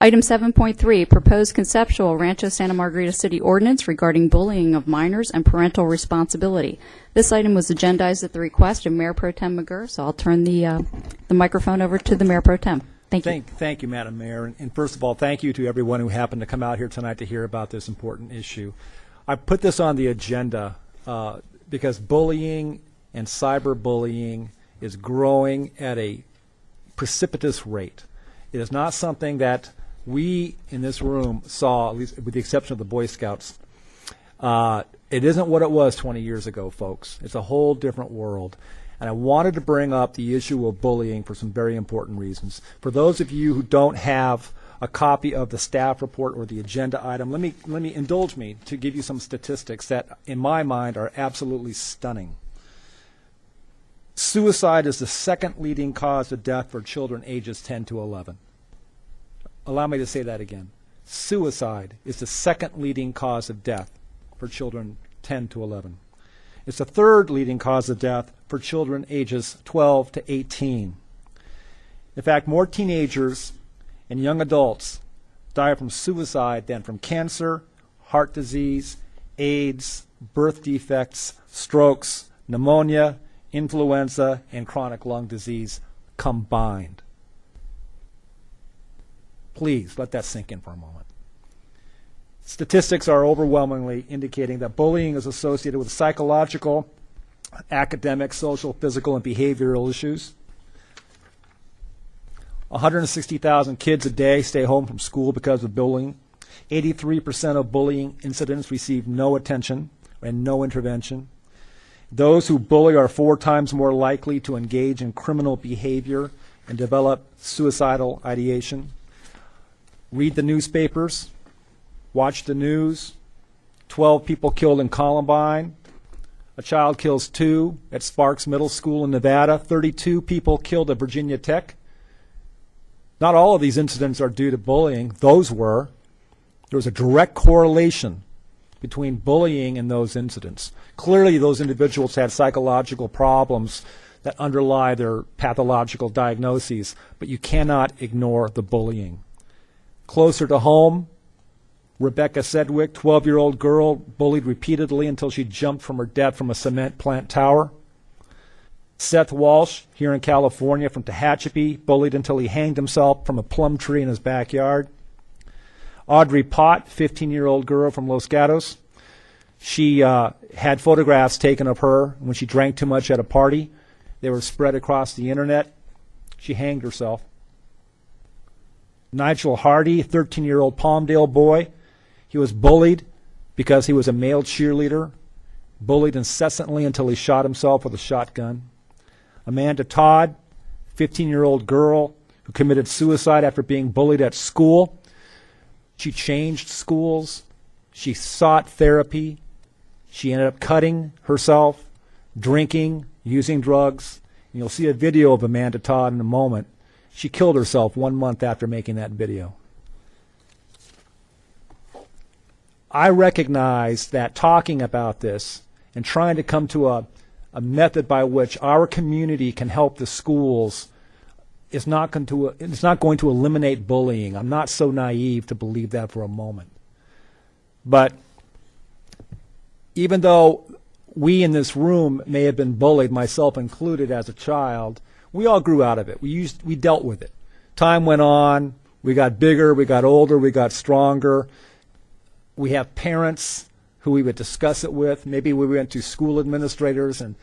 Item 7.3, proposed conceptual Rancho Santa Margarita City Ordinance regarding bullying of minors and parental responsibility. This item was agendized at the request of Mayor Pro Tem McGirr, so I'll turn the microphone over to the Mayor Pro Tem. Thank you. Thank you, Madam Mayor. And first of all, thank you to everyone who happened to come out here tonight to hear about this important issue. I put this on the agenda because bullying and cyberbullying is growing at a precipitous rate. It is not something that we in this room saw, at least with the exception of the Boy Scouts. It isn't what it was 20 years ago, folks. It's a whole different world. And I wanted to bring up the issue of bullying for some very important reasons. For those of you who don't have a copy of the staff report or the agenda item, let me indulge me to give you some statistics that, in my mind, are absolutely stunning. Suicide is the second leading cause of death for children ages 10 to 11. Allow me to say that again. Suicide is the second leading cause of death for children 10 to 11. It's the third leading cause of death for children ages 12 to 18. In fact, more teenagers and young adults die from suicide than from cancer, heart disease, AIDS, birth defects, strokes, pneumonia, influenza, and chronic lung disease combined. Please let that sink in for a moment. Statistics are overwhelmingly indicating that bullying is associated with psychological, academic, social, physical, and behavioral issues. 160,000 kids a day stay home from school because of bullying. 83% of bullying incidents receive no attention and no intervention. Those who bully are 4 times more likely to engage in criminal behavior and develop suicidal ideation. Read the newspapers, watch the news. 12 people killed in Columbine. A child kills 2 at Sparks Middle School in Nevada. 32 people killed at Virginia Tech. Not all of these incidents are due to bullying. Those were. There was a direct correlation between bullying and those incidents. Clearly, those individuals had psychological problems that underlie their pathological diagnoses, but you cannot ignore the bullying. Closer to home, Rebecca Sedgwick, 12-year-old girl, bullied repeatedly until she jumped from her death from a cement plant tower. Seth Walsh, here in California, from Tehachapi, bullied until he hanged himself from a plum tree in his backyard. Audrey Pott, 15-year-old girl from Los Gatos. She had photographs taken of her when she drank too much at a party. They were spread across the internet. She hanged herself. Nigel Hardy, 13-year-old Palmdale boy. He was bullied because he was a male cheerleader, bullied incessantly until he shot himself with a shotgun. Amanda Todd, 15-year-old girl who committed suicide after being bullied at school. She changed schools. She sought therapy. She ended up cutting herself, drinking, using drugs. And you'll see a video of Amanda Todd in a moment. She killed herself 1 month after making that video. I recognize that talking about this and trying to come to a method by which our community can help the schools is not going to eliminate bullying. I'm not so naive to believe that for a moment. But even though we in this room may have been bullied, myself included, as a child, we all grew out of it. We dealt with it. Time went on. We got bigger. We got older. We got stronger. We have parents who we would discuss it with. Maybe we went to school administrators and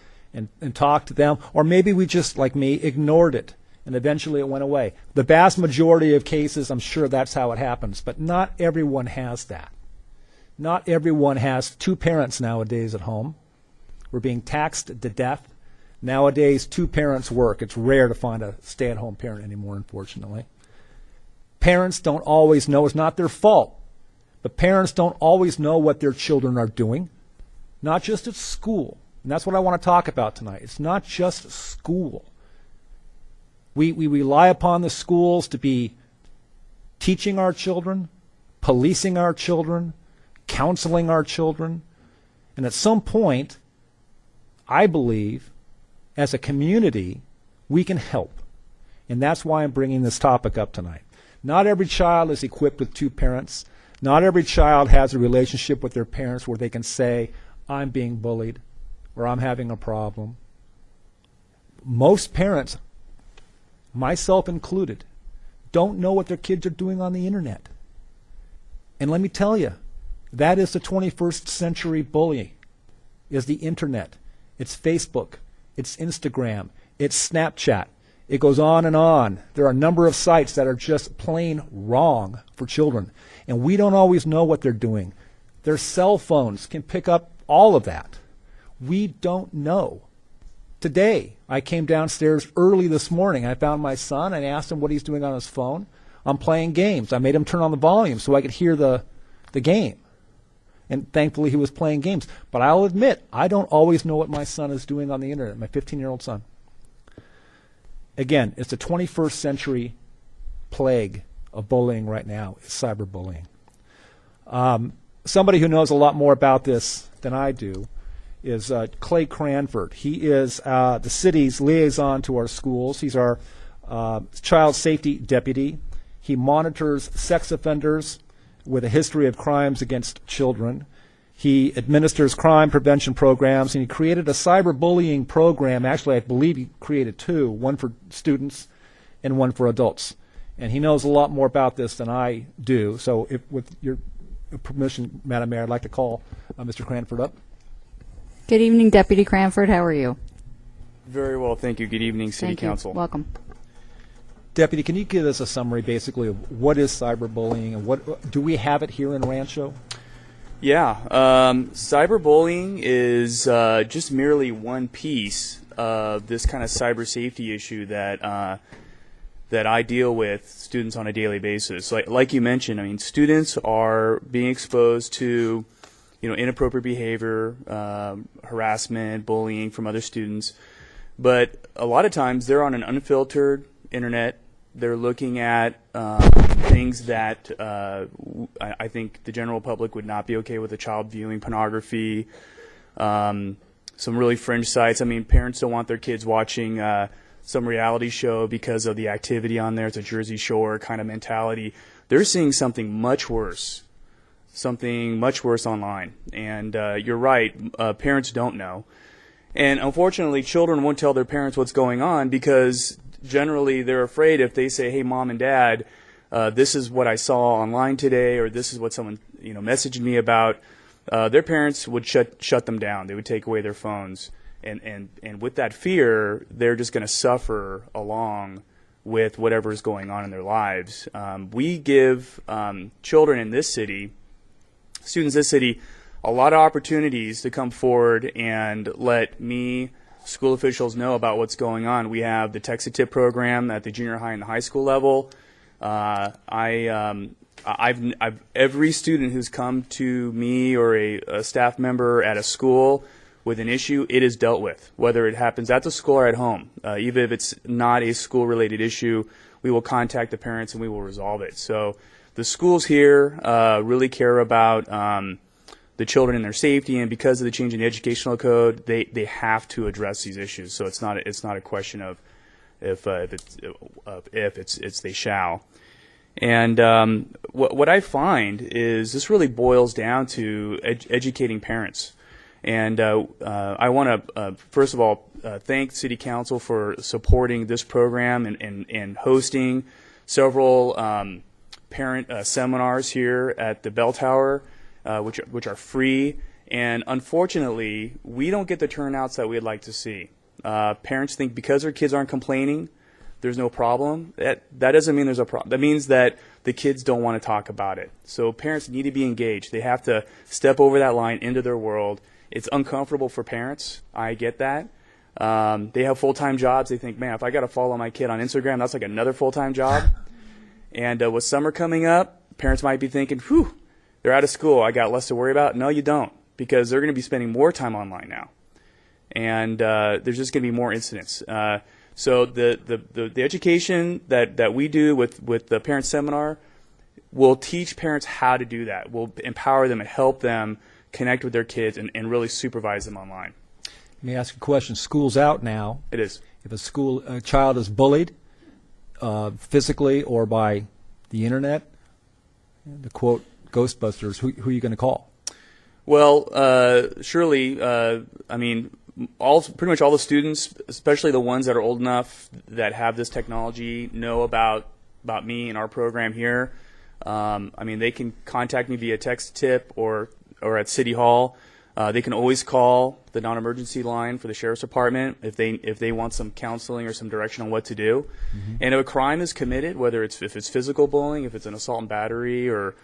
talked to them. Or maybe we just, like me, ignored it. And eventually it went away. The vast majority of cases, I'm sure that's how it happens. But not everyone has that. Not everyone has 2 parents nowadays at home. We're being taxed to death. Nowadays, 2 parents work. It's rare to find a stay-at-home parent anymore, unfortunately. Parents don't always know. It's not their fault. But parents don't always know what their children are doing, not just at school. And that's what I want to talk about tonight. It's not just school. We rely upon the schools to be teaching our children, policing our children, counseling our children. And at some point, I believe, as a community, we can help. And that's why I'm bringing this topic up tonight. Not every child is equipped with two parents. Not every child has a relationship with their parents where they can say, I'm being bullied or I'm having a problem. Most parents, myself included, don't know what their kids are doing on the internet. And let me tell you, that is the 21st century bullying, is the internet. It's Facebook, it's Instagram, it's Snapchat. It goes on and on. There are a number of sites that are just plain wrong for children. And we don't always know what they're doing. Their cell phones can pick up all of that. We don't know. Today, I came downstairs early this morning. I found my son and asked him what he's doing on his phone. I'm playing games. I made him turn on the volume so I could hear the game. And thankfully he was playing games. But I'll admit, I don't always know what my son is doing on the internet, my 15-year-old son. Again, it's the 21st century plague of bullying right now, is cyberbullying. Somebody who knows a lot more about this than I do is Clay Cranford. He is the city's liaison to our schools. He's our child safety deputy. He monitors sex offenders with a history of crimes against children. He administers crime prevention programs, and he created a cyberbullying program. Actually, I believe he created two, one for students and one for adults. And he knows a lot more about this than I do. So with your permission, Madam Mayor, I'd like to call Mr. Cranford up. Good evening, Deputy Cranford. How are you? Very well, thank you. Good evening, City Council. Welcome. Deputy, can you give us a summary, basically, of what is cyberbullying and what do we have it here in Rancho? Yeah, cyberbullying is just merely one piece of this kind of cyber safety issue that that I deal with students on a daily basis. Like you mentioned, I mean, students are being exposed to, inappropriate behavior, harassment, bullying from other students, but a lot of times they're on an unfiltered internet. They're looking at things that I think the general public would not be okay with, a child viewing pornography, some really fringe sites. I mean, parents don't want their kids watching some reality show because of the activity on there. It's a Jersey Shore kind of mentality. They're seeing something much worse online. And you're right, parents don't know. And unfortunately, children won't tell their parents what's going on because generally they're afraid if they say, hey, Mom and Dad, this is what I saw online today, or this is what someone messaged me about, their parents would shut them down. They would take away their phones. And with that fear, they're just going to suffer along with whatever is going on in their lives. We give children in this city, students in this city, a lot of opportunities to come forward and let me, school officials, know about what's going on. We have the Text a Tip program at the junior high and the high school level. Every student who's come to me or a staff member at a school with an issue, it is dealt with, whether it happens at the school or at home. Even if it's not a school-related issue, we will contact the parents and we will resolve it. So the schools here really care about the children and their safety, and because of the change in the educational code, they have to address these issues. So it's not a question of if it's they shall. And what I find is this really boils down to educating parents. And I want to first of all thank City Council for supporting this program and hosting several parent seminars here at the Bell Tower. Which are free, and unfortunately, we don't get the turnouts that we'd like to see. Parents think because their kids aren't complaining, there's no problem. That doesn't mean there's a problem. That means that the kids don't want to talk about it. So parents need to be engaged. They have to step over that line into their world. It's uncomfortable for parents. I get that. They have full-time jobs. They think, man, if I got to follow my kid on Instagram, that's like another full-time job. And with summer coming up, parents might be thinking, whew, they're out of school, I got less to worry about. No, you don't, because they're going to be spending more time online now. And there's just going to be more incidents. So the education that we do with the parent seminar will teach parents how to do that. We'll empower them and help them connect with their kids and really supervise them online. Let me ask you a question. School's out now. It is. If a child is bullied physically or by the internet, the quote Ghostbusters, who are you going to call? Well, surely, I mean, pretty much all the students, especially the ones that are old enough that have this technology, know about me and our program here. I mean, they can contact me via text tip or at City Hall. They can always call the non-emergency line for the Sheriff's Department if they want some counseling or some direction on what to do. Mm-hmm. And if a crime is committed, whether if it's physical bullying, if it's an assault and battery, or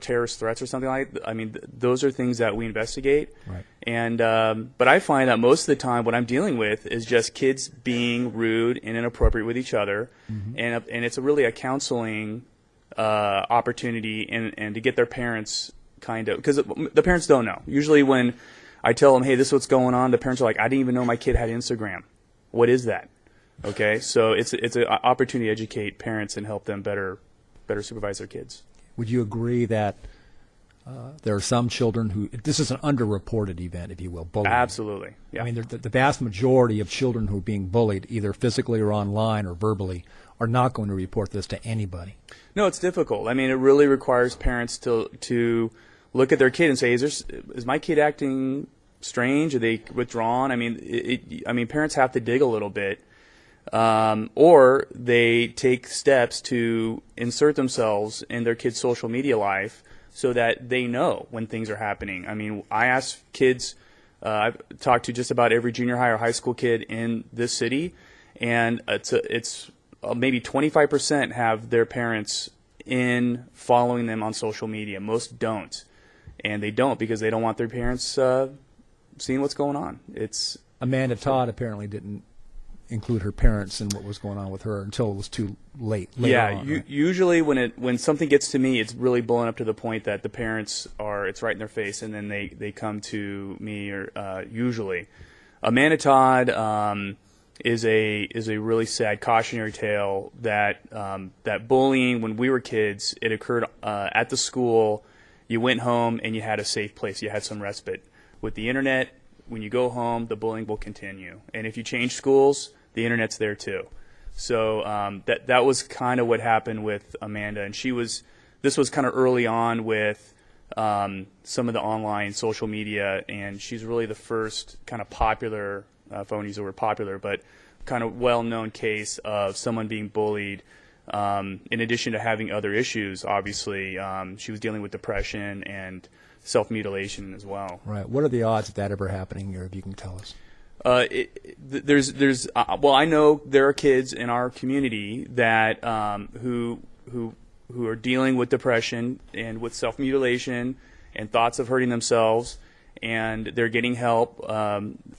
terrorist threats or something like that, I mean, those are things that we investigate. Right. And but I find that most of the time what I'm dealing with is just kids being rude and inappropriate with each other, mm-hmm. and it's really a counseling opportunity and to get their parents kind of, because the parents don't know. Usually when I tell them, hey, this is what's going on, the parents are like, I didn't even know my kid had Instagram. What is that? Okay, so it's an opportunity to educate parents and help them better supervise their kids. Would you agree that there are some children who, this is an underreported event, if you will, bullying? Absolutely, yeah. I mean, the vast majority of children who are being bullied, either physically or online or verbally, are not going to report this to anybody. No, it's difficult. I mean, it really requires parents to look at their kid and say, is my kid acting strange? Are they withdrawn? I mean, parents have to dig a little bit. Or they take steps to insert themselves in their kid's social media life so that they know when things are happening. I mean, I ask kids, I've talked to just about every junior high or high school kid in this city, and it's maybe 25% have their parents in following them on social media. Most don't, and they don't because they don't want their parents seeing what's going on. Amanda Todd apparently didn't include her parents in what was going on with her until it was too late. Yeah, usually when something gets to me, it's really blowing up to the point that the parents it's right in their face, and then they come to me. Or usually, Amanda Todd is a really sad cautionary tale that that bullying when we were kids, it occurred at the school. You went home and you had a safe place. You had some respite. With the internet, when you go home, the bullying will continue. And if you change schools, the internet's there too. So that was kind of what happened with Amanda, and this was kind of early on with some of the online social media, and she's really the first kind of popular, if I want to use the word popular, but kind of well-known case of someone being bullied. In addition to having other issues, obviously, she was dealing with depression and self-mutilation as well. Right. What are the odds of that ever happening here, if you can tell us? Well, I know there are kids in our community that who are dealing with depression and with self-mutilation and thoughts of hurting themselves, and they're getting help. But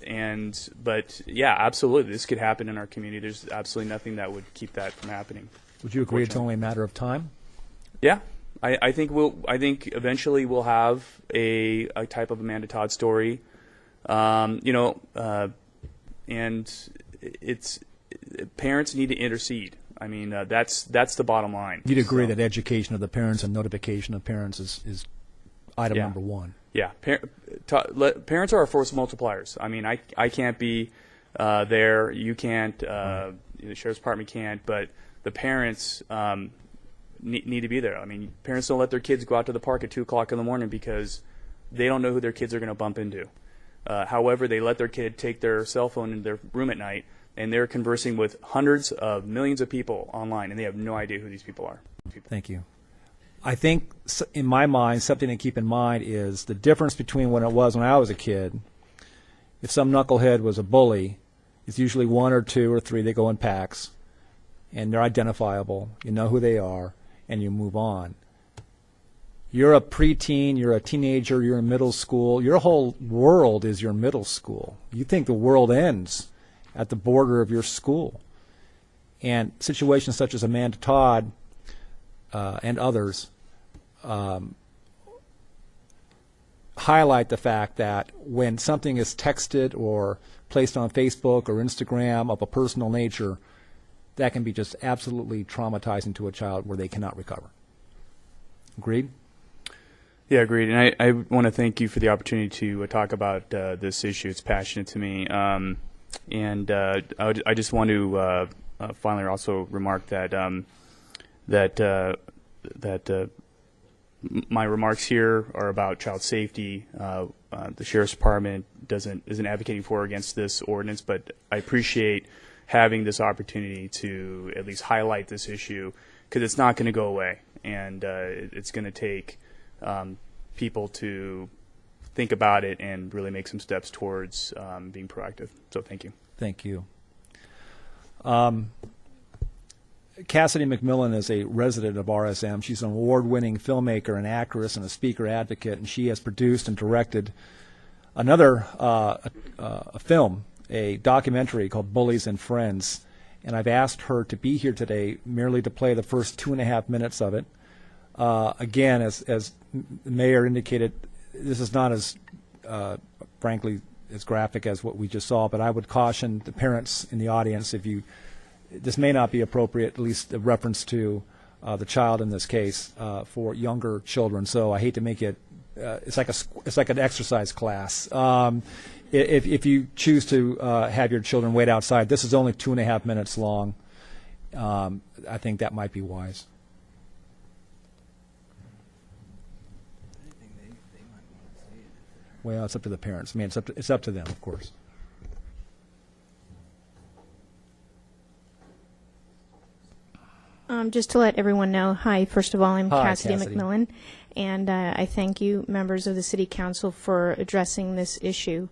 yeah, absolutely, this could happen in our community. There's absolutely nothing that would keep that from happening. Would you agree it's only a matter of time? Yeah, I think eventually we'll have a type of Amanda Todd story. And parents need to intercede. I mean, that's the bottom line. You'd agree that education of the parents and notification of parents is item number one. Yeah, parents are our force multipliers. I mean, I can't be there. You can't. The Sheriff's Department can't. But the parents need to be there. I mean, parents don't let their kids go out to the park at 2 o'clock in the morning because they don't know who their kids are going to bump into. However, they let their kid take their cell phone in their room at night, and they're conversing with hundreds of millions of people online, and they have no idea who these people are. Thank you. I think, in my mind, something to keep in mind is the difference between when it was when I was a kid. If some knucklehead was a bully, it's usually one or two or three. They go in packs, and they're identifiable. You know who they are, and you move on. You're a preteen, you're a teenager, you're in middle school. Your whole world is your middle school. You think the world ends at the border of your school. And situations such as Amanda Todd and others highlight the fact that when something is texted or placed on Facebook or Instagram of a personal nature, that can be just absolutely traumatizing to a child where they cannot recover. Agreed? Yeah, agreed. And I want to thank you for the opportunity to talk about this issue. It's passionate to me. I just want to finally also remark that my remarks here are about child safety. The Sheriff's Department isn't advocating for or against this ordinance, but I appreciate having this opportunity to at least highlight this issue, because it's not going to go away, and it's going to take people to think about it and really make some steps towards being proactive. So thank you. Thank you. Cassidy McMillan is a resident of RSM. She's an award-winning filmmaker, an actress, and a speaker advocate, and she has produced and directed another a film, a documentary called Bullies and Friends. And I've asked her to be here today merely to play the first 2.5 minutes of it. Again, as the mayor indicated, this is not as, frankly, as graphic as what we just saw, but I would caution the parents in the audience, this may not be appropriate, at least a reference to the child in this case, for younger children. So I hate to make it, it's like an exercise class. If you choose to have your children wait outside, this is only 2.5 minutes long. I think that might be wise. Well, it's up to the parents. I mean, it's up to them, of course. Just to let everyone know, hi, first of all, I'm Hi, Cassidy Cassidy. McMillan, and I thank you, members of the City Council, for addressing this issue.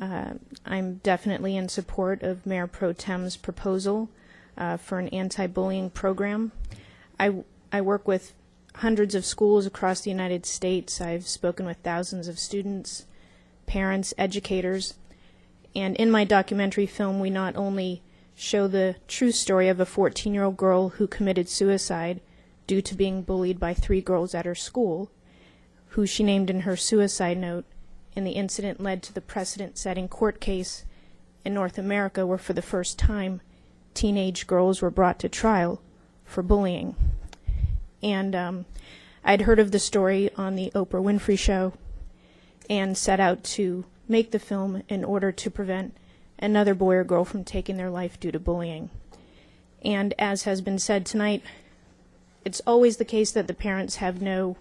I'm definitely in support of Mayor Pro Tem's proposal for an anti-bullying program. I work with hundreds of schools across the United States. I've spoken with thousands of students, parents, educators, and in my documentary film, we not only show the true story of a 14-year-old girl who committed suicide due to being bullied by 3 girls at her school, who she named in her suicide note, and the incident led to the precedent-setting court case in North America where for the first time teenage girls were brought to trial for bullying. And I'd heard of the story on the Oprah Winfrey Show and set out to make the film in order to prevent another boy or girl from taking their life due to bullying. And as has been said tonight, it's always the case that the parents have no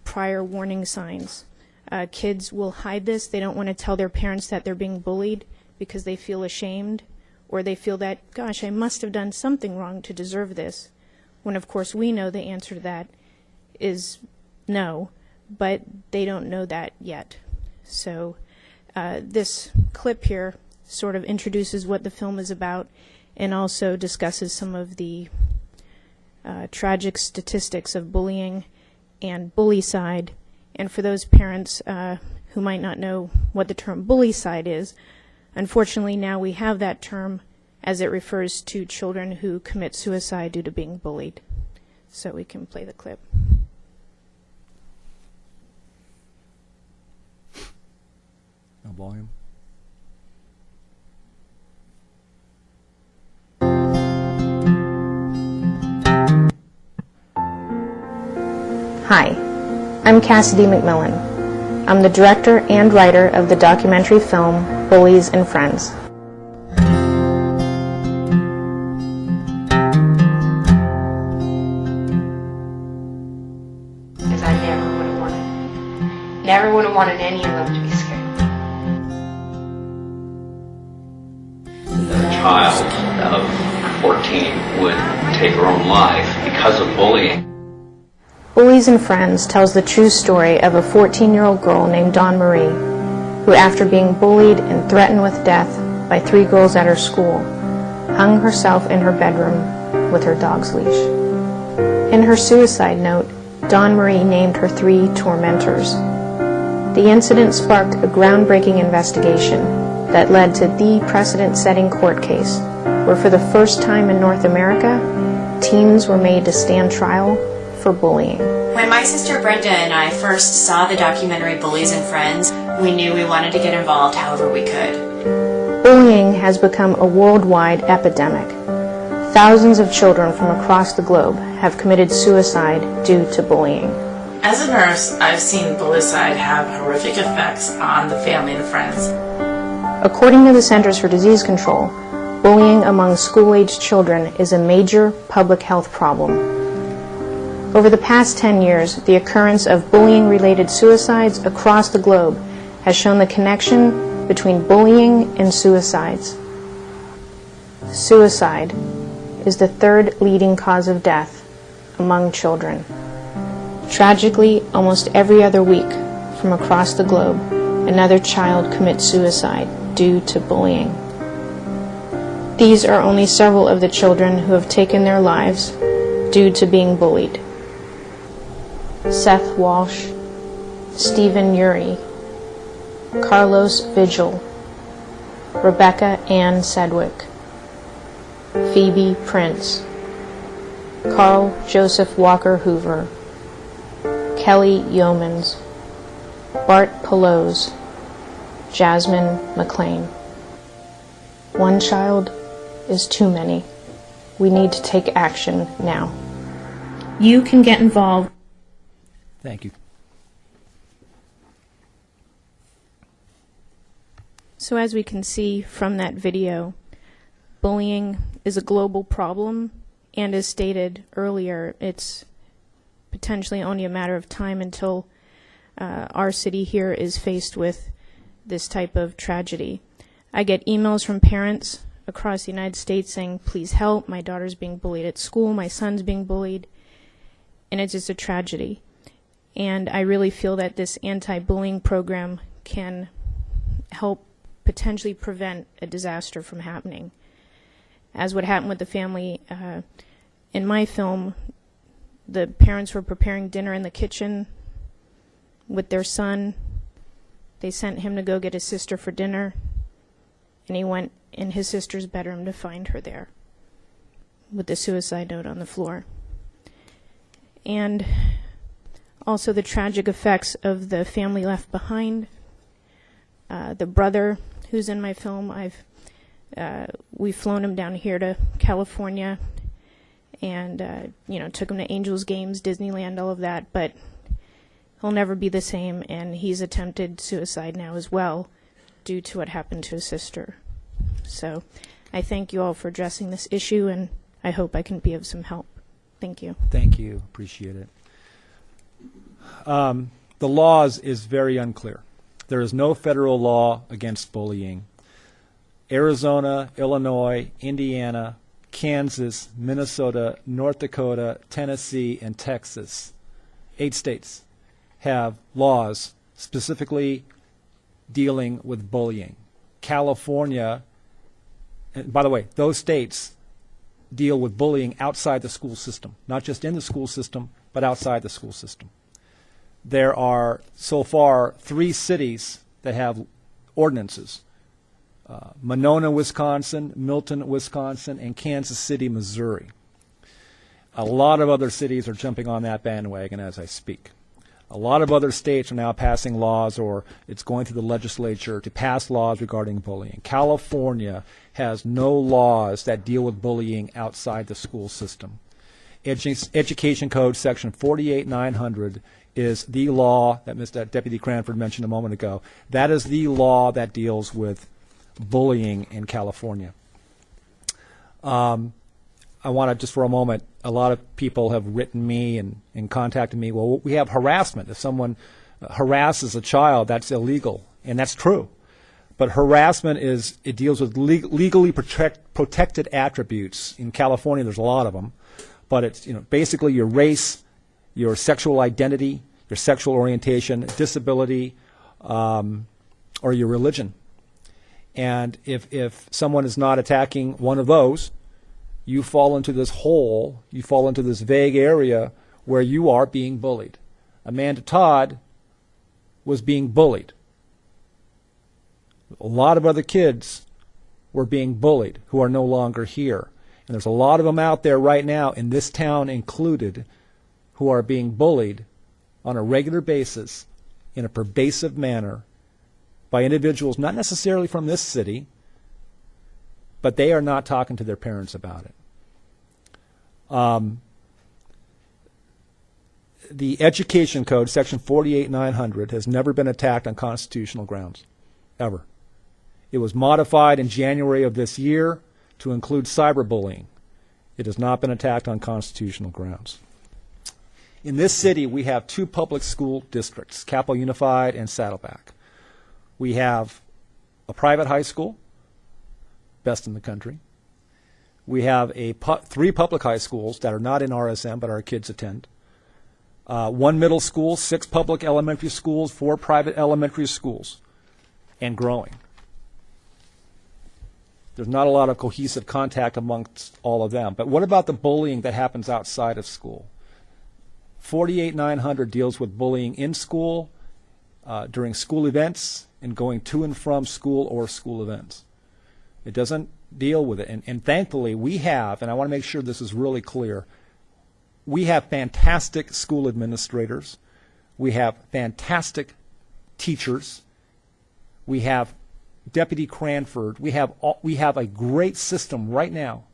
prior warning signs. Kids will hide this. They don't want to tell their parents that they're being bullied because they feel ashamed, or they feel that, gosh, I must have done something wrong to deserve this, when of course we know the answer to that is no, but they don't know that yet. So this clip here sort of introduces what the film is about and also discusses some of the tragic statistics of bullying and bullycide. And for those parents who might not know what the term bullycide is, unfortunately now we have that term as it refers to children who commit suicide due to being bullied. So we can play the clip. No volume. Hi, I'm Cassidy McMillan. I'm the director and writer of the documentary film Bullies and Friends. Because I never would have wanted any of them to be scared. A child of 14 would take her own life because of bullying. Bullies and Friends tells the true story of a 14-year-old girl named Dawn Marie, who after being bullied and threatened with death by 3 girls at her school, hung herself in her bedroom with her dog's leash. In her suicide note, Dawn Marie named her 3 tormentors. The incident sparked a groundbreaking investigation that led to the precedent-setting court case, where for the first time in North America, teens were made to stand trial for bullying. When my sister Brenda and I first saw the documentary Bullies and Friends, we knew we wanted to get involved however we could. Bullying has become a worldwide epidemic. Thousands of children from across the globe have committed suicide due to bullying. As a nurse, I've seen bullycide have horrific effects on the family and friends. According to the Centers for Disease Control, bullying among school-aged children is a major public health problem. Over the past 10 years, the occurrence of bullying-related suicides across the globe has shown the connection between bullying and suicides. Suicide is the third leading cause of death among children. Tragically, almost every other week from across the globe, another child commits suicide due to bullying. These are only several of the children who have taken their lives due to being bullied. Seth Walsh, Stephen Uri, Carlos Vigil, Rebecca Ann Sedgwick, Phoebe Prince, Carl Joseph Walker Hoover, Kelly Yeomans, Bart Pelosi, Jasmine McLean. One child is too many. We need to take action now. You can get involved. Thank you. So as we can see from that video, bullying is a global problem, and as stated earlier, it's potentially only a matter of time until our city here is faced with this type of tragedy. I get emails from parents across the United States saying, please help, my daughter's being bullied at school, my son's being bullied, and it's just a tragedy. And I really feel that this anti-bullying program can help potentially prevent a disaster from happening. As what happened with the family in my film, the parents were preparing dinner in the kitchen with their son. They sent him to go get his sister for dinner, and he went in his sister's bedroom to find her there with the suicide note on the floor. And also the tragic effects of the family left behind. The brother who's in my film, we've flown him down here to California and took him to Angels games, Disneyland, all of that, but he'll never be the same, and he's attempted suicide now as well due to what happened to his sister. So I thank you all for addressing this issue, and I hope I can be of some help. Thank you. Thank you. Appreciate it. The law is very unclear. There is no federal law against bullying. Arizona, Illinois, Indiana, Kansas, Minnesota, North Dakota, Tennessee, and Texas, 8 states, have laws specifically dealing with bullying. California, and by the way, those states deal with bullying outside the school system, not just in the school system, but outside the school system. There are, so far, 3 cities that have ordinances. Monona, Wisconsin, Milton, Wisconsin, and Kansas City, Missouri. A lot of other cities are jumping on that bandwagon as I speak. A lot of other states are now passing laws, or it's going through the legislature to pass laws regarding bullying. California has no laws that deal with bullying outside the school system. Education Code Section 48900 is the law that Deputy Cranford mentioned a moment ago. That is the law that deals with bullying in California. I want to just for a moment, a lot of people have written me and contacted me, well, we have harassment. If someone harasses a child, that's illegal, and that's true. But harassment it deals with legally protected attributes. In California, there's a lot of them. But it's basically your race, your sexual identity, your sexual orientation, disability, or your religion. And if someone is not attacking one of those, you fall into this hole, you fall into this vague area where you are being bullied. Amanda Todd was being bullied. A lot of other kids were being bullied who are no longer here. And there's a lot of them out there right now, in this town included, who are being bullied on a regular basis in a pervasive manner by individuals not necessarily from this city, but they are not talking to their parents about it. The Education Code, Section 48900, has never been attacked on constitutional grounds, ever. It was modified in January of this year to include cyberbullying. It has not been attacked on constitutional grounds. In this city, we have 2 public school districts, Capitol Unified and Saddleback. We have a private high school, best in the country. We have 3 public high schools that are not in RSM, but our kids attend. 1 middle school, 6 public elementary schools, 4 private elementary schools, and growing. There's not a lot of cohesive contact amongst all of them. But what about the bullying that happens outside of school? 48900 deals with bullying in school, during school events, and going to and from school or school events. It doesn't deal with it. And thankfully, we have, and I want to make sure this is really clear, we have fantastic school administrators. We have fantastic teachers. We have Deputy Cranford. We have a great system right now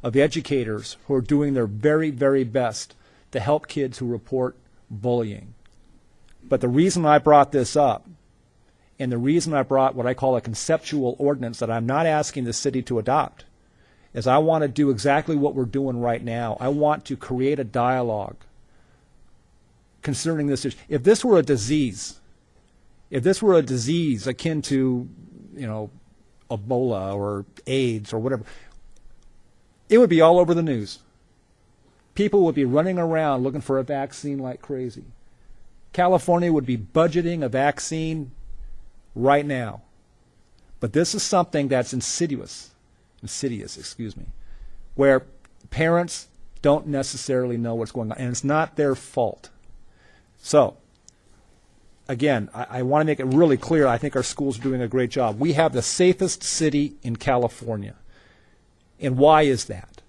of educators who are doing their very, very best to help kids who report bullying. But the reason I brought this up, and the reason I brought what I call a conceptual ordinance that I'm not asking the city to adopt, is I want to do exactly what we're doing right now. I want to create a dialogue concerning this issue. If this were a disease akin to, Ebola or AIDS or whatever, it would be all over the news. People would be running around looking for a vaccine like crazy. California would be budgeting a vaccine right now. But this is something that's insidious, where parents don't necessarily know what's going on, and it's not their fault. So, again, I want to make it really clear, I think our schools are doing a great job. We have the safest city in California. And why is that?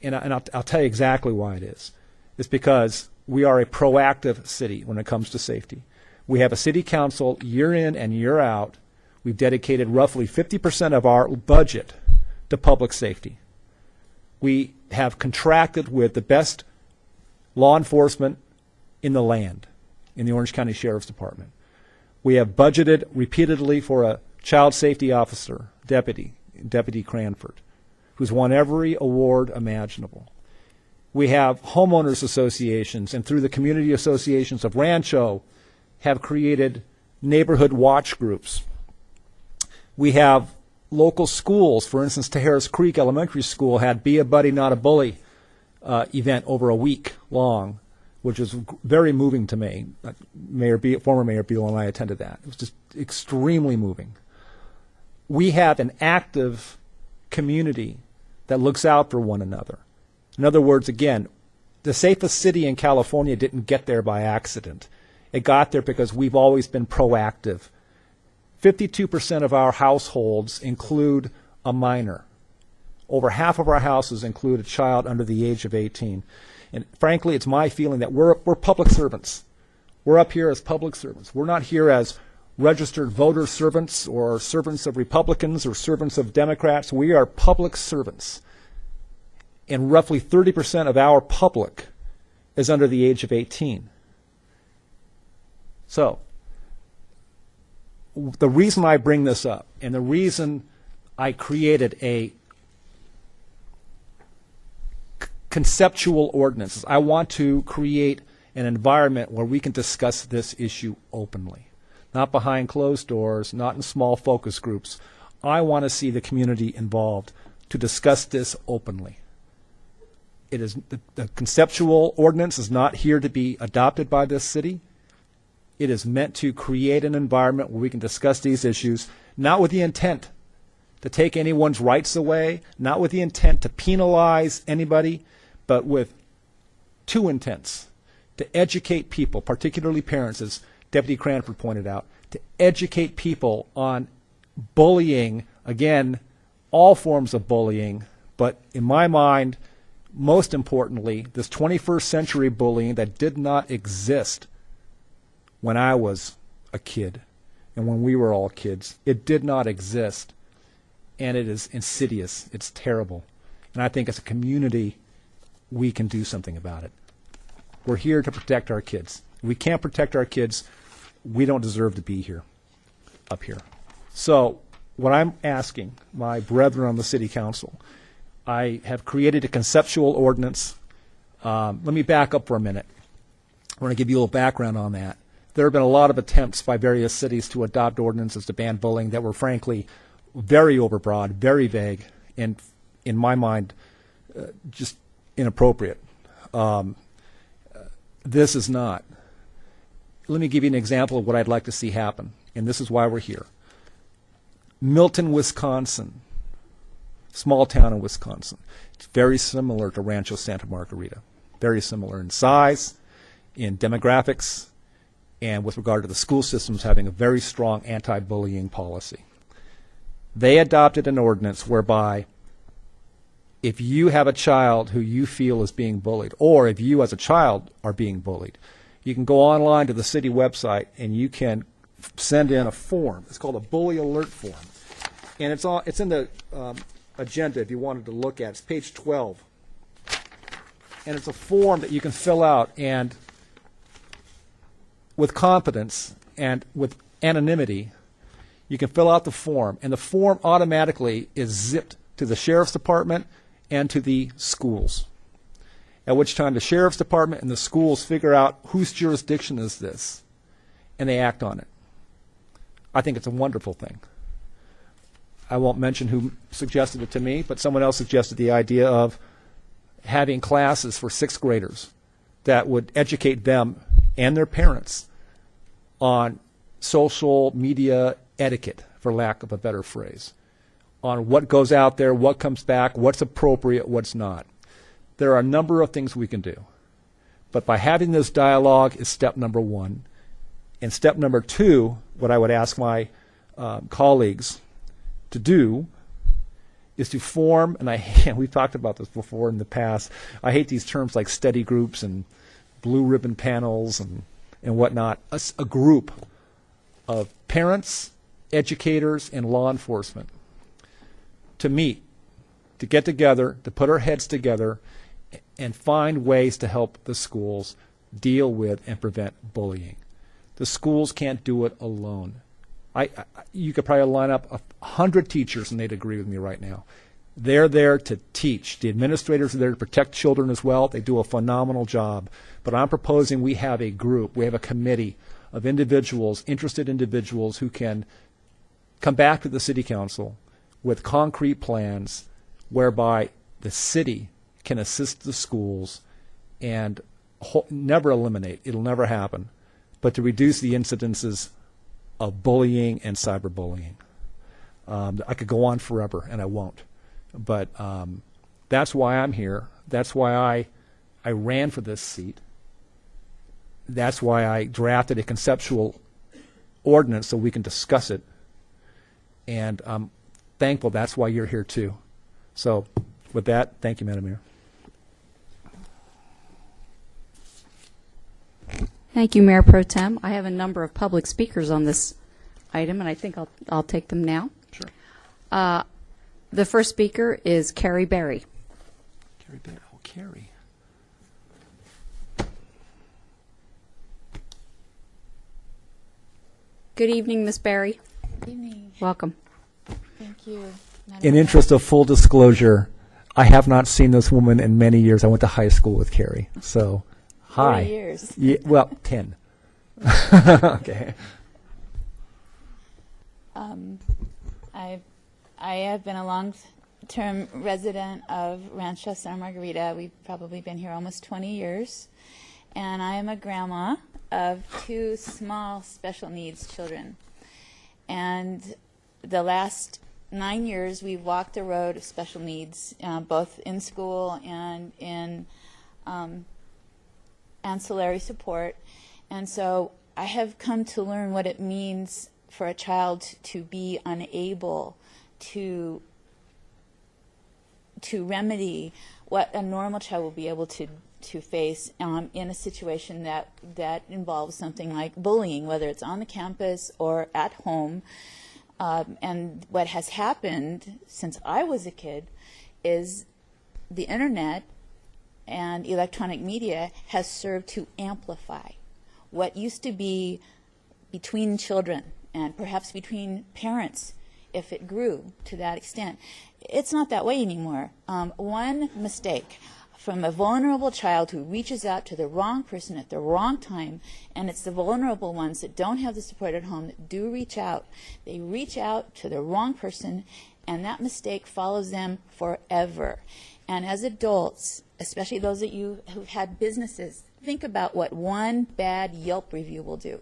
And I'll tell you exactly why it is. It's because we are a proactive city when it comes to safety. We have a city council year in and year out. We've dedicated roughly 50% of our budget to public safety. We have contracted with the best law enforcement in the land, in the Orange County Sheriff's Department. We have budgeted repeatedly for a child safety officer, Deputy Cranford, who's won every award imaginable. We have homeowners associations, and through the community associations of Rancho, have created neighborhood watch groups. We have local schools. For instance, Tejares Creek Elementary School had Be a Buddy, Not a Bully event over a week long, which was very moving to me. Former Mayor Beal and I attended that. It was just extremely moving. We have an active community that looks out for one another. In other words, again, the safest city in California didn't get there by accident. It got there because we've always been proactive. 52% of our households include a minor. Over half of our houses include a child under the age of 18. And frankly, it's my feeling that we're public servants. We're up here as public servants. We're not here as registered voter servants or servants of Republicans or servants of Democrats. We are public servants. And roughly 30% of our public is under the age of 18. So, the reason I bring this up and the reason I created a conceptual ordinance is I want to create an environment where we can discuss this issue openly, not behind closed doors, not in small focus groups. I want to see the community involved to discuss this openly. It is the conceptual ordinance is not here to be adopted by this city. It is meant to create an environment where we can discuss these issues, not with the intent to take anyone's rights away, not with the intent to penalize anybody, but with two intents: to educate people, particularly parents, as Deputy Cranford pointed out, to educate people on bullying, again, all forms of bullying, but in my mind, most importantly, this 21st century bullying that did not exist when I was a kid and when we were all kids. It did not exist, and it is insidious. It's terrible. And I think as a community, we can do something about it. We're here to protect our kids. If we can't protect our kids, we don't deserve to be here, up here. So what I'm asking my brethren on the city council, I have created a conceptual ordinance. Let me back up for a minute. I want to give you a little background on that. There have been a lot of attempts by various cities to adopt ordinances to ban bullying that were frankly very overbroad, very vague, and in my mind, just inappropriate. This is not. Let me give you an example of what I'd like to see happen, and this is why we're here. Milton, Wisconsin, small town in Wisconsin. It's very similar to Rancho Santa Margarita. Very similar in size, in demographics, and with regard to the school systems having a very strong anti-bullying policy. They adopted an ordinance whereby if you have a child who you feel is being bullied, or if you as a child are being bullied, you can go online to the city website and you can send in a form. It's called a bully alert form. And it's in the agenda if you wanted to look at it. It's page 12. And it's a form that you can fill out, and with confidence and with anonymity, you can fill out the form, and the form automatically is zipped to the sheriff's department and to the schools, at which time the sheriff's department and the schools figure out whose jurisdiction is this, and they act on it. I think it's a wonderful thing. I won't mention who suggested it to me, but someone else suggested the idea of having classes for sixth graders that would educate them and their parents on social media etiquette, for lack of a better phrase, on what goes out there, what comes back, what's appropriate, what's not. There are a number of things we can do. But by having this dialogue is step number one. And step number two, what I would ask my colleagues to do is to form, and we've talked about this before in the past, I hate these terms like study groups and blue ribbon panels and whatnot, a group of parents, educators, and law enforcement to meet, to get together, to put our heads together, and find ways to help the schools deal with and prevent bullying. The schools can't do it alone. You could probably line up 100 teachers and they'd agree with me right now. They're there to teach. The administrators are there to protect children as well. They do a phenomenal job. But I'm proposing we have a group, we have a committee of individuals, interested individuals who can come back to the city council with concrete plans whereby the city can assist the schools and never eliminate, it'll never happen, but to reduce the incidences of bullying and cyberbullying. I could go on forever, and I won't. But that's why I'm here. That's why I ran for this seat. That's why I drafted a conceptual ordinance so we can discuss it. And I'm thankful that's why you're here too. So with that, thank you, Madam Mayor. Thank you, Mayor Pro Tem. I have a number of public speakers on this item, and I think I'll take them now. Sure. The first speaker is Carrie Berry. Carrie Berry. Oh, Carrie. Good evening, Ms. Berry. Good evening. Welcome. Thank you. In interest of full disclosure, I have not seen this woman in many years. I went to high school with Carrie. So, hi. 40 years. Yeah, well, 10. Okay. I have been a long-term resident of Rancho Santa Margarita. We've probably been here almost 20 years. And I am a grandma of 2 small special needs children. And the last 9 years, we've walked the road of special needs, both in school and in ancillary support. And so I have come to learn what it means for a child to be unable to remedy what a normal child will be able to face in a situation that involves something like bullying, whether it's on the campus or at home. And what has happened since I was a kid is the internet and electronic media has served to amplify what used to be between children and perhaps between parents if it grew to that extent. It's not that way anymore. One mistake from a vulnerable child who reaches out to the wrong person at the wrong time, and it's the vulnerable ones that don't have the support at home that do reach out. They reach out to the wrong person, and that mistake follows them forever. And as adults, especially those of you who've had businesses, think about what one bad Yelp review will do.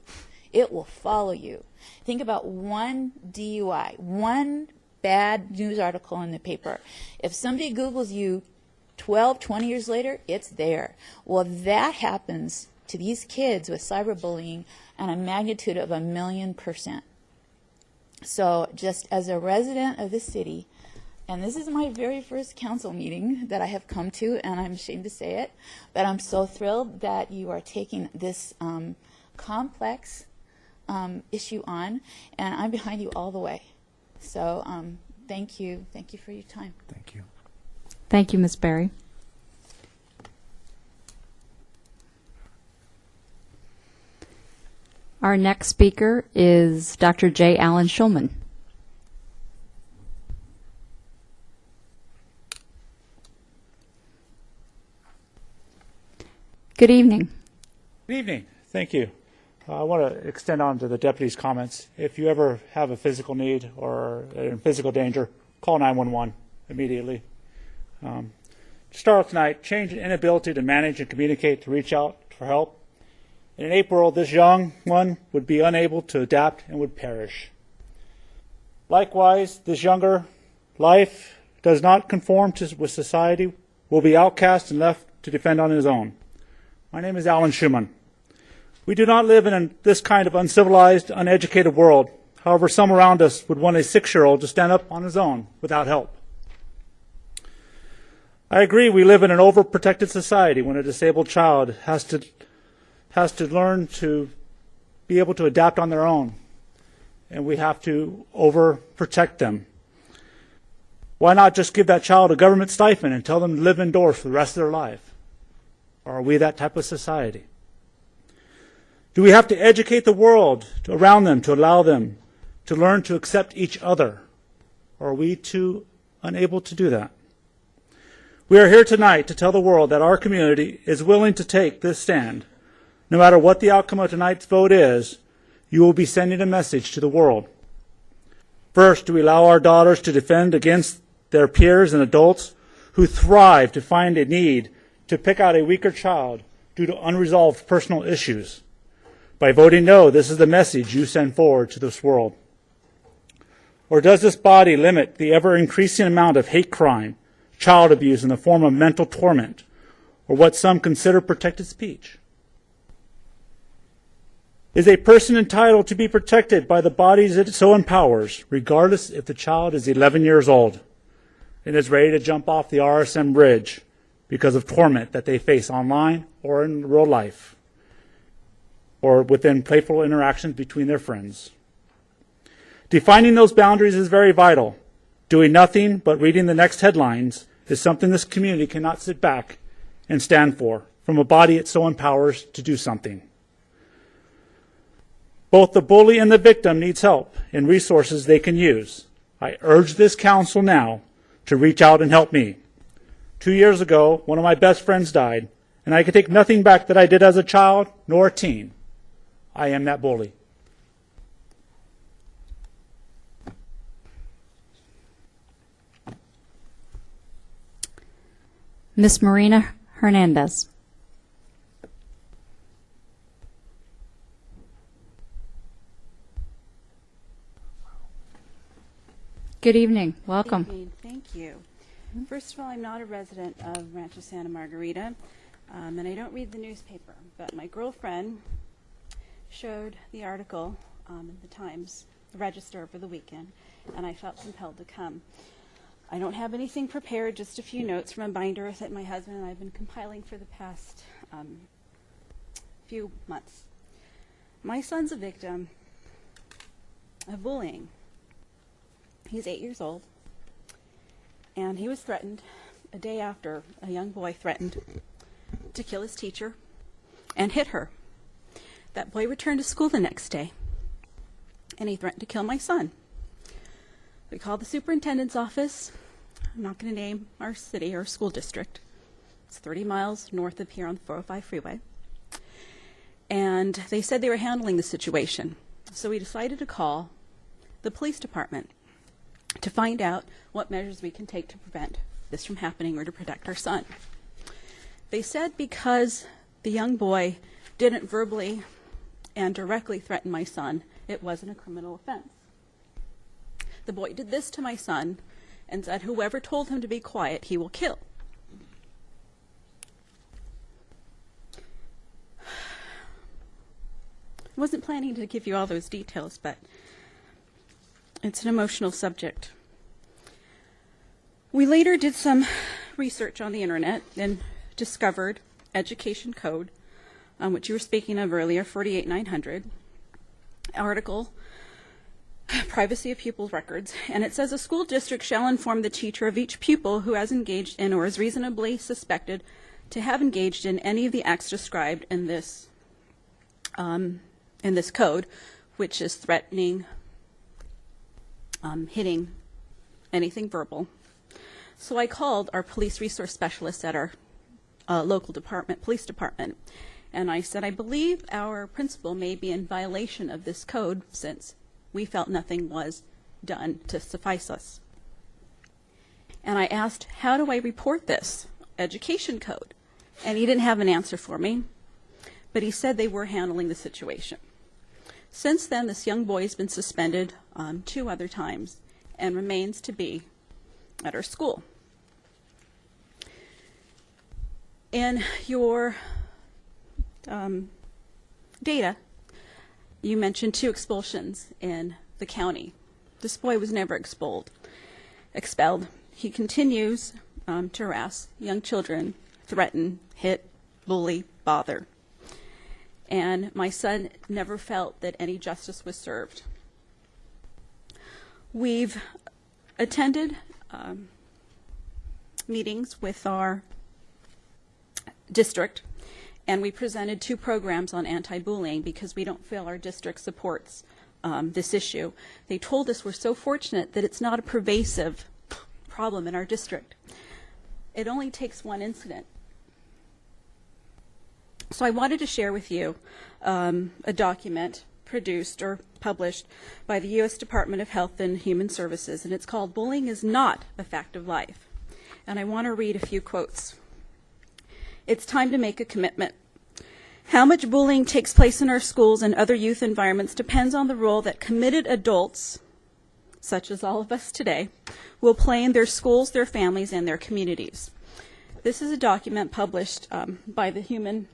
It will follow you. Think about one DUI, one bad news article in the paper. If somebody Googles you 12, 20 years later, it's there. Well, that happens to these kids with cyberbullying on a magnitude of 1,000,000%. So just as a resident of the city, and this is my very first council meeting that I have come to, and I'm ashamed to say it, but I'm so thrilled that you are taking this complex issue on, and I'm behind you all the way. So thank you. Thank you for your time. Thank you. Thank you, Ms. Berry. Our next speaker is Dr. J. Allen Schulman. Good evening. Good evening. Thank you. I want to extend on to the deputy's comments. If you ever have a physical need or are in physical danger, call 911 immediately. To start off tonight, change in inability to manage and communicate to reach out for help. In April, this young one would be unable to adapt and would perish. Likewise, this younger life does not conform with society, will be outcast and left to defend on his own. My name is Alan Schumann. We do not live in this kind of uncivilized, uneducated world. However, some around us would want a 6-year-old to stand up on his own without help. I agree we live in an overprotected society when a disabled child has to learn to be able to adapt on their own, and we have to overprotect them. Why not just give that child a government stipend and tell them to live indoors for the rest of their life? Or are we that type of society? Do we have to educate the world around them to allow them to learn to accept each other? Or are we too unable to do that? We are here tonight to tell the world that our community is willing to take this stand. No matter what the outcome of tonight's vote is, you will be sending a message to the world. First, do we allow our daughters to defend against their peers and adults who thrive to find a need to pick out a weaker child due to unresolved personal issues? By voting no, this is the message you send forward to this world. Or does this body limit the ever-increasing amount of hate crime, child abuse in the form of mental torment, or what some consider protected speech? Is a person entitled to be protected by the bodies it so empowers, regardless if the child is 11 years old and is ready to jump off the RSM bridge because of torment that they face online or in real life, or within playful interactions between their friends? Defining those boundaries is very vital. Doing nothing but reading the next headlines is something this community cannot sit back and stand for, from a body it so empowers to do something. Both the bully and the victim needs help and resources they can use. I urge this council now to reach out and help me. 2 years ago, one of my best friends died, and I can take nothing back that I did as a child nor a teen. I am that bully. Ms. Marina Hernandez. Good evening. Welcome. Good evening. Thank you. First of all, I'm not a resident of Rancho Santa Margarita, and I don't read the newspaper, but my girlfriend showed the article in the Times, the Register, over the weekend, and I felt compelled to come. I don't have anything prepared, just a few notes from a binder that my husband and I have been compiling for the past few months. My son's a victim of bullying. He's 8 years old, and he was threatened a day after a young boy threatened to kill his teacher and hit her. That boy returned to school the next day, and he threatened to kill my son. We called the superintendent's office. I'm not going to name our city or school district. It's 30 miles north of here on the 405 freeway. And they said they were handling the situation. So we decided to call the police department to find out what measures we can take to prevent this from happening or to protect our son. They said because the young boy didn't verbally and directly threaten my son, it wasn't a criminal offense. The boy did this to my son and said, whoever told him to be quiet, he will kill. I wasn't planning to give you all those details, but it's an emotional subject. We later did some research on the internet and discovered Education Code, which you were speaking of earlier, 48900, article, Privacy of Pupils' Records, and it says a school district shall inform the teacher of each pupil who has engaged in or is reasonably suspected to have engaged in any of the acts described in this code, which is threatening, hitting, anything verbal. So I called our police resource specialist at our local police department, and I said, I believe our principal may be in violation of this code since we felt nothing was done to suffice us. And I asked, how do I report this Education Code? And he didn't have an answer for me, but he said they were handling the situation. Since then, this young boy has been suspended 2 other times and remains to be at our school. In your data, you mentioned 2 expulsions in the county. This boy was never expelled. He continues to harass young children, threaten, hit, bully, bother. And my son never felt that any justice was served. We've attended meetings with our district, and we presented 2 programs on anti-bullying because we don't feel our district supports this issue. They told us we're so fortunate that it's not a pervasive problem in our district. It only takes 1 incident. So I wanted to share with you a document produced or published by the U.S. Department of Health and Human Services, and it's called Bullying is Not a Fact of Life. And I want to read a few quotes. It's time to make a commitment. How much bullying takes place in our schools and other youth environments depends on the role that committed adults, such as all of us today, will play in their schools, their families, and their communities. This is a document published by the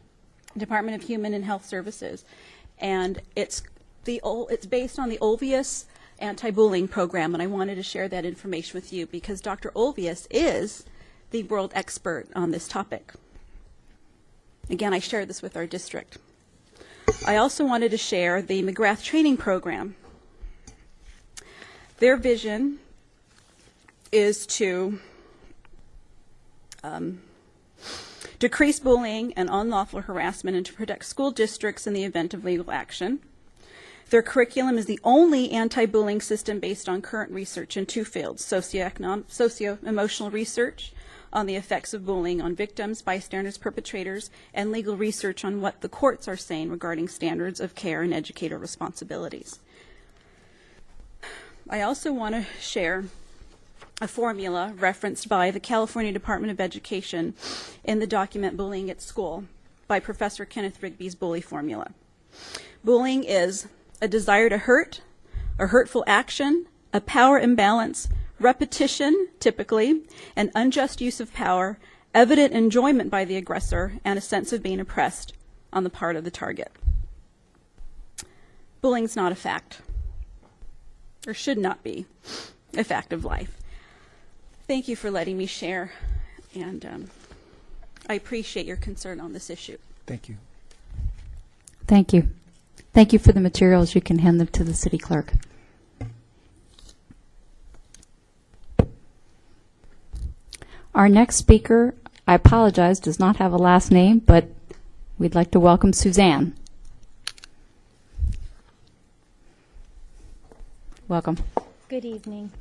Department of Human and Health Services, and it's based on the Olvius anti-bullying program, and I wanted to share that information with you because Dr. Olvius is the world expert on this topic. Again, I shared this with our district. I also wanted to share the McGrath training program. Their vision is to decrease bullying and unlawful harassment and to protect school districts in the event of legal action. Their curriculum is the only anti-bullying system based on current research in 2 fields, socio-emotional research on the effects of bullying on victims, bystanders, perpetrators, and legal research on what the courts are saying regarding standards of care and educator responsibilities. I also want to share a formula referenced by the California Department of Education in the document Bullying at School by Professor Kenneth Rigby's bully formula. Bullying is a desire to hurt, a hurtful action, a power imbalance, repetition, typically, an unjust use of power, evident enjoyment by the aggressor, and a sense of being oppressed on the part of the target. Bullying's not a fact, or should not be a fact of life. Thank you for letting me share, and I appreciate your concern on this issue. Thank you. Thank you. Thank you for the materials. You can hand them to the city clerk. Our next speaker, I apologize, does not have a last name, but we'd like to welcome Suzanne. Welcome. Good evening.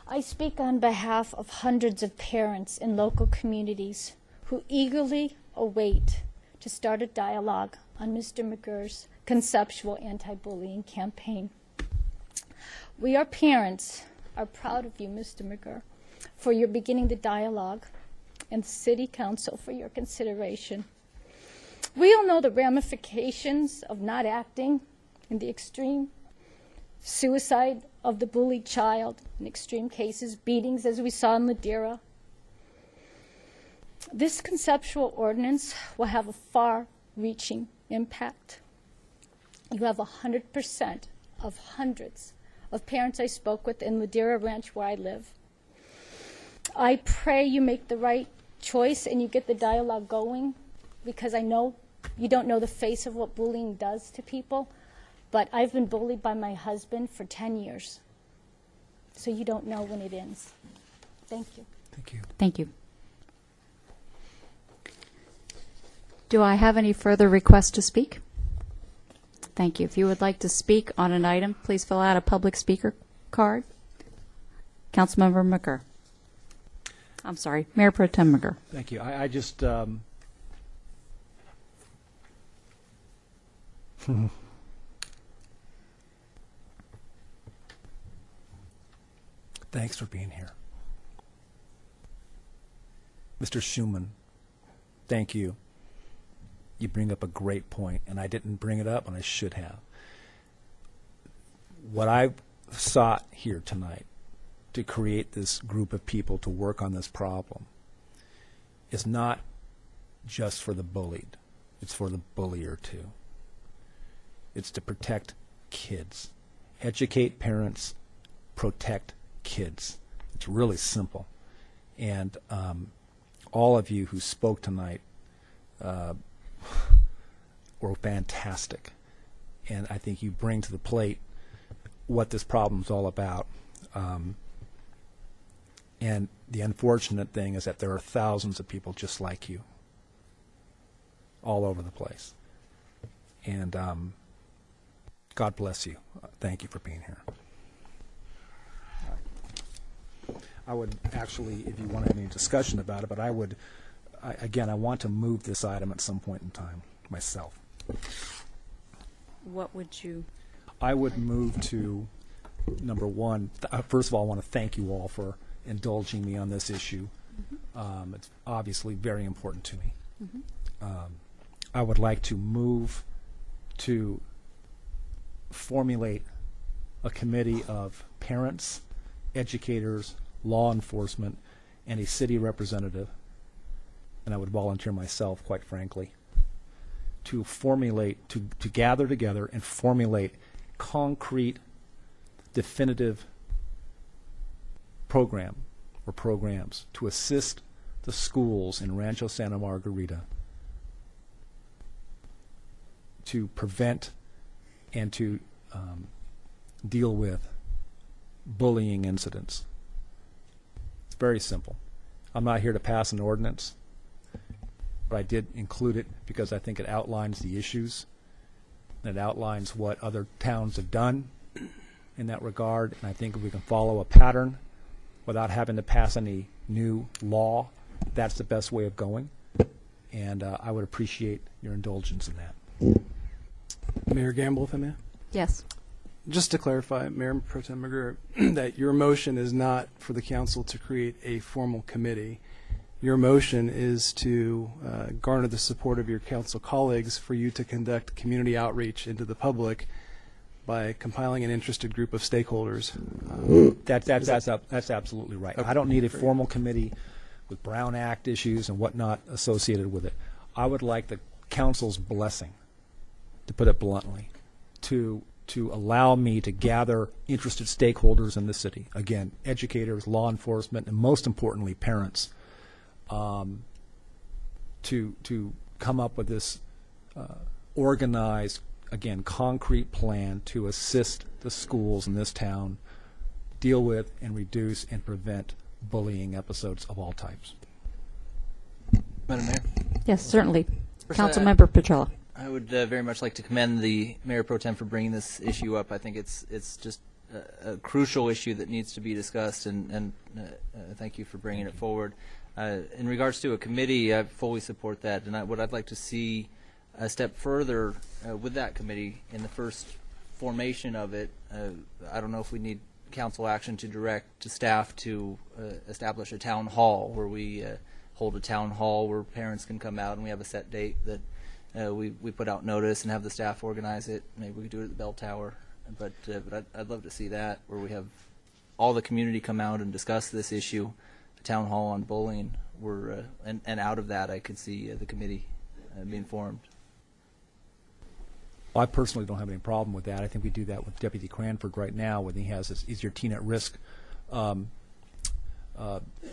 I speak on behalf of hundreds of parents in local communities who eagerly await to start a dialogue on Mr. McGirr's conceptual anti-bullying campaign. We, our parents, are proud of you, Mr. McGirr, for your beginning the dialogue, and the City Council for your consideration. We all know the ramifications of not acting in the extreme suicide of the bullied child, in extreme cases, beatings as we saw in Ladera. This conceptual ordinance will have a far-reaching impact. You have 100% of hundreds of parents I spoke with in Ladera Ranch where I live. I pray you make the right choice and you get the dialogue going, because I know you don't know the face of what bullying does to people, but I've been bullied by my husband for 10 years, so you don't know when it ends. Thank you. Thank you. Thank you. Do I have any further requests to speak? Thank you. If you would like to speak on an item, please fill out a public speaker card. Councilmember McGirr. I'm sorry, Mayor Pro Tem McGirr. Thank you. I just thanks for being here. Mr. Schumann, thank you. You bring up a great point, and I didn't bring it up, and I should have. What I've sought here tonight to create this group of people to work on this problem is not just for the bullied. It's for the bullier, too. It's to protect kids. Educate parents, protect kids. It's really simple. And all of you who spoke tonight were fantastic. And I think you bring to the plate what this problem's all about. And the unfortunate thing is that there are thousands of people just like you all over the place. And God bless you. Thank you for being here. I would actually, if you want to have any discussion about it, but I would, again, I want to move this item at some point in time myself. What would you? I would move to, number one, first of all, I want to thank you all for indulging me on this issue. Mm-hmm. It's obviously very important to me. Mm-hmm. I would like to move to formulate a committee of parents, educators, law enforcement, and a city representative, and I would volunteer myself, quite frankly, to formulate, to gather together and formulate concrete, definitive program or programs to assist the schools in Rancho Santa Margarita to prevent and to deal with bullying incidents. It's very simple. I'm not here to pass an ordinance, but I did include it because I think it outlines the issues and it outlines what other towns have done in that regard, and I think if we can follow a pattern without having to pass any new law, that's the best way of going, and I would appreciate your indulgence in that. Mayor Gamble, if I may? Yes. Just to clarify, Mayor Pro Tem McGirr, that your motion is not for the council to create a formal committee. Your motion is to garner the support of your council colleagues for you to conduct community outreach into the public by compiling an interested group of stakeholders. That's absolutely right. Okay. I don't need a formal committee with Brown Act issues and whatnot associated with it. I would like the council's blessing, to put it bluntly, to allow me to gather interested stakeholders in the city, again, educators, law enforcement, and most importantly, parents, to come up with this organized, again, concrete plan to assist the schools in this town deal with and reduce and prevent bullying episodes of all types. Madam Mayor? Yes, certainly. First, Councilmember Petrella. I would very much like to commend the Mayor Pro Tem for bringing this issue up. I think it's just a crucial issue that needs to be discussed, and thank you for bringing it forward. In regards to a committee, I fully support that, and what I'd like to see a step further with that committee in the first formation of it. I don't know if we need council action to direct to staff to establish a town hall where we hold a town hall where parents can come out, and we have a set date that we put out notice and have the staff organize it. Maybe we could do it at the bell tower, but I'd love to see that where we have all the community come out and discuss this issue. Town hall on bullying, and out of that I could see the committee being formed. Well, I personally don't have any problem with that. I think we do that with Deputy Cranford right now when he has his Is Your Teen at Risk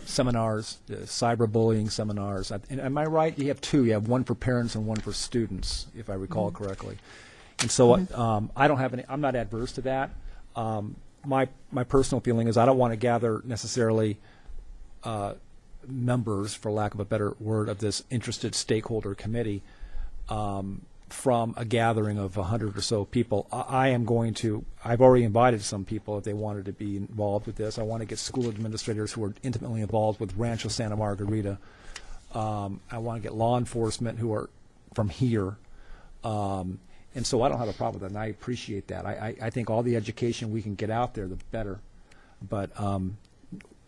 seminars, cyberbullying seminars. And am I right? You have two. You have one for parents and one for students, if I recall correctly. And so I don't have any. I'm not adverse to that. My personal feeling is I don't want to gather necessarily members, for lack of a better word, of this interested stakeholder committee from a gathering of 100 or so people. I've already invited some people if they wanted to be involved with this. I want to get school administrators who are intimately involved with Rancho Santa Margarita. I want to get law enforcement who are from here. And so I don't have a problem with that, and I appreciate that. I think all the education we can get out there, the better. But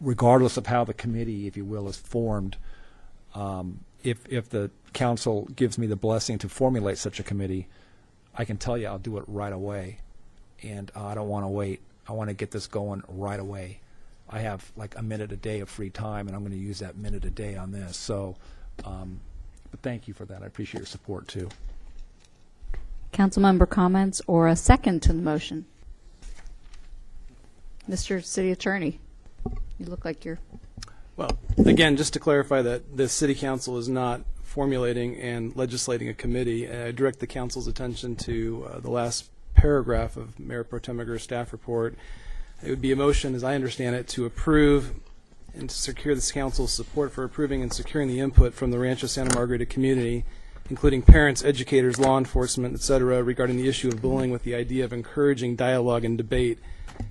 regardless of how the committee, if you will, is formed, if the council gives me the blessing to formulate such a committee, I can tell you I'll do it right away. And I don't want to wait. I want to get this going right away. I have like a minute a day of free time, and I'm going to use that minute a day on this. So, but thank you for that. I appreciate your support, too. Council member comments or a second to the motion? Mr. City Attorney. You look like you're... Well, again, just to clarify that the City Council is not formulating and legislating a committee, I direct the Council's attention to the last paragraph of Mayor Pro Tem McGirr's staff report. It would be a motion, as I understand it, to approve and to secure this Council's support for approving and securing the input from the Rancho Santa Margarita community, including parents, educators, law enforcement, etc., regarding the issue of bullying, with the idea of encouraging dialogue and debate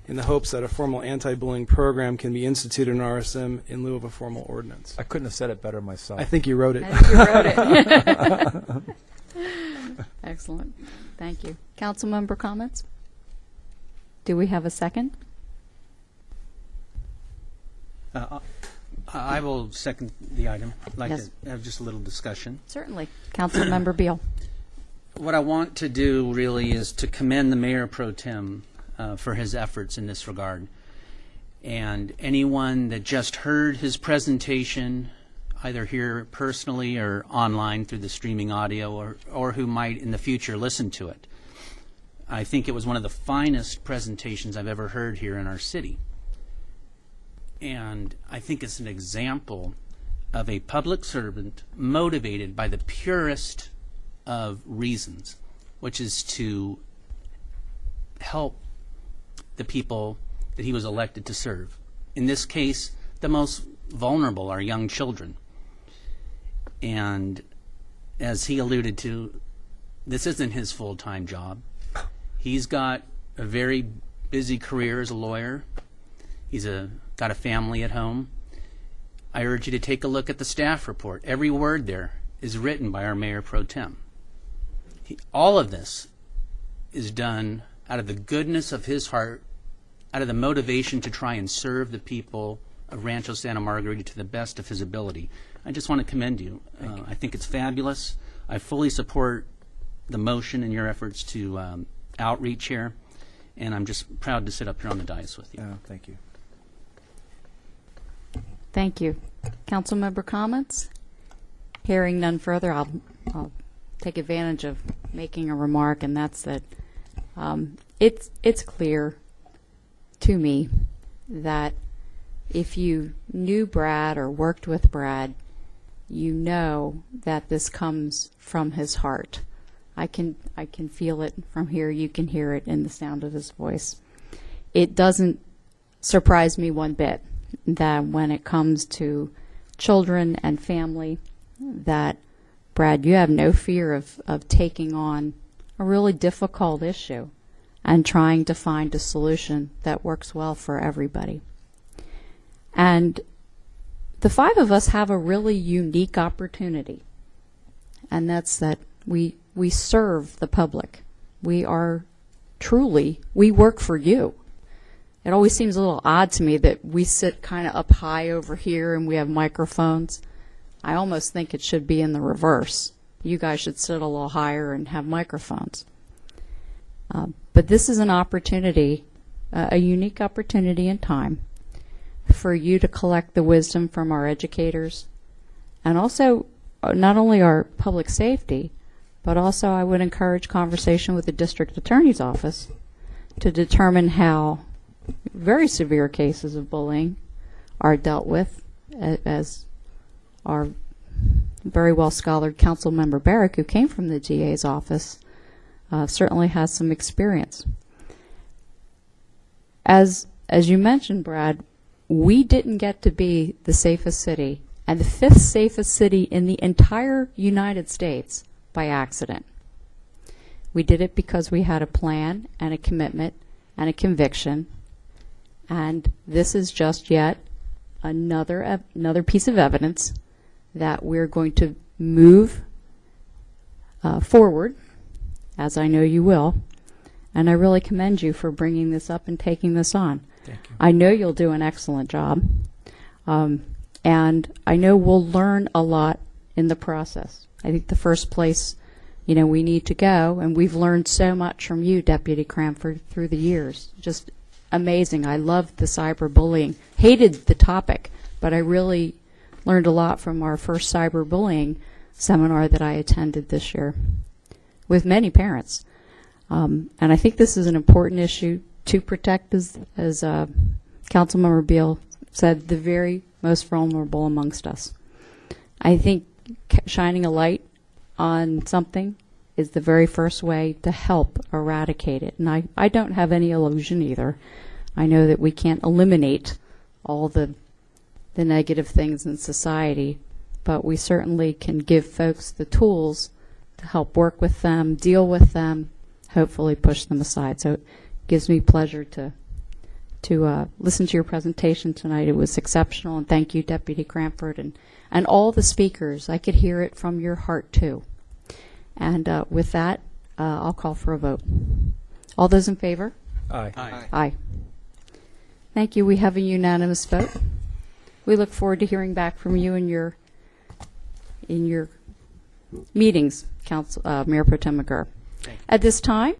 in the hopes that a formal anti-bullying program can be instituted in RSM in lieu of a formal ordinance. I couldn't have said it better myself. I think you wrote it. I think you wrote it. Excellent. Thank you. Council member comments? Do we have a second? I will second the item. I'd like Yes. to have just a little discussion. Certainly. Council member Beal. What I want to do really is to commend the Mayor Pro Tem for his efforts in this regard. And anyone that just heard his presentation, either here personally or online through the streaming audio, or who might in the future listen to it, I think it was one of the finest presentations I've ever heard here in our city. And I think it's an example of a public servant motivated by the purest of reasons, which is to help the people that he was elected to serve. In this case, the most vulnerable are young children. And as he alluded to, this isn't his full-time job. He's got a very busy career as a lawyer. He's got a family at home. I urge you to take a look at the staff report. Every word there is written by our Mayor Pro Tem. All of this is done out of the goodness of his heart, out of the motivation to try and serve the people of Rancho Santa Margarita to the best of his ability. I just want to commend you. I think it's fabulous. I fully support the motion and your efforts to outreach here, and I'm just proud to sit up here on the dais with you. Thank you. Thank you. Council member comments? Hearing none further, I'll take advantage of making a remark, and that's that it's clear to me that if you knew Brad or worked with Brad, you know that this comes from his heart. I can feel it from here. You can hear it in the sound of his voice. It doesn't surprise me one bit that when it comes to children and family, that Brad, you have no fear of taking on a really difficult issue and trying to find a solution that works well for everybody. And the five of us have a really unique opportunity, and that's that we serve the public. We work for you. It always seems a little odd to me that we sit kind of up high over here and we have microphones. I almost think it should be in the reverse. You guys should sit a little higher and have microphones. But this is an opportunity, a unique opportunity in time, for you to collect the wisdom from our educators, and also not only our public safety, but also I would encourage conversation with the district attorney's office to determine how very severe cases of bullying are dealt with, as our very well-scholared council member Barrick, who came from the DA's office, certainly has some experience. As you mentioned, Brad, we didn't get to be the safest city and the 5th safest city in the entire United States by accident. We did it because we had a plan and a commitment and a conviction, and this is just yet another piece of evidence that we're going to move forward, as I know you will, and I really commend you for bringing this up and taking this on. Thank you. I know you'll do an excellent job, and I know we'll learn a lot in the process. I think the first place, we need to go, and we've learned so much from you, Deputy Cranford, through the years. Just amazing. I loved the cyberbullying. Hated the topic, but I really learned a lot from our first cyberbullying seminar that I attended this year with many parents. And I think this is an important issue to protect, as Councilmember Beal said, the very most vulnerable amongst us. I think shining a light on something is the very first way to help eradicate it. And I don't have any illusion either. I know that we can't eliminate all the negative things in society, but we certainly can give folks the tools to help work with them, deal with them, hopefully push them aside. So it gives me pleasure to listen to your presentation tonight. It was exceptional, and thank you, Deputy Cranford, and all the speakers. I could hear it from your heart, too. And with that, I'll call for a vote. All those in favor? Aye. Aye. Aye. Thank you. We have a unanimous vote. We look forward to hearing back from you in your meetings, Mayor Pro Tem McGirr. At this time,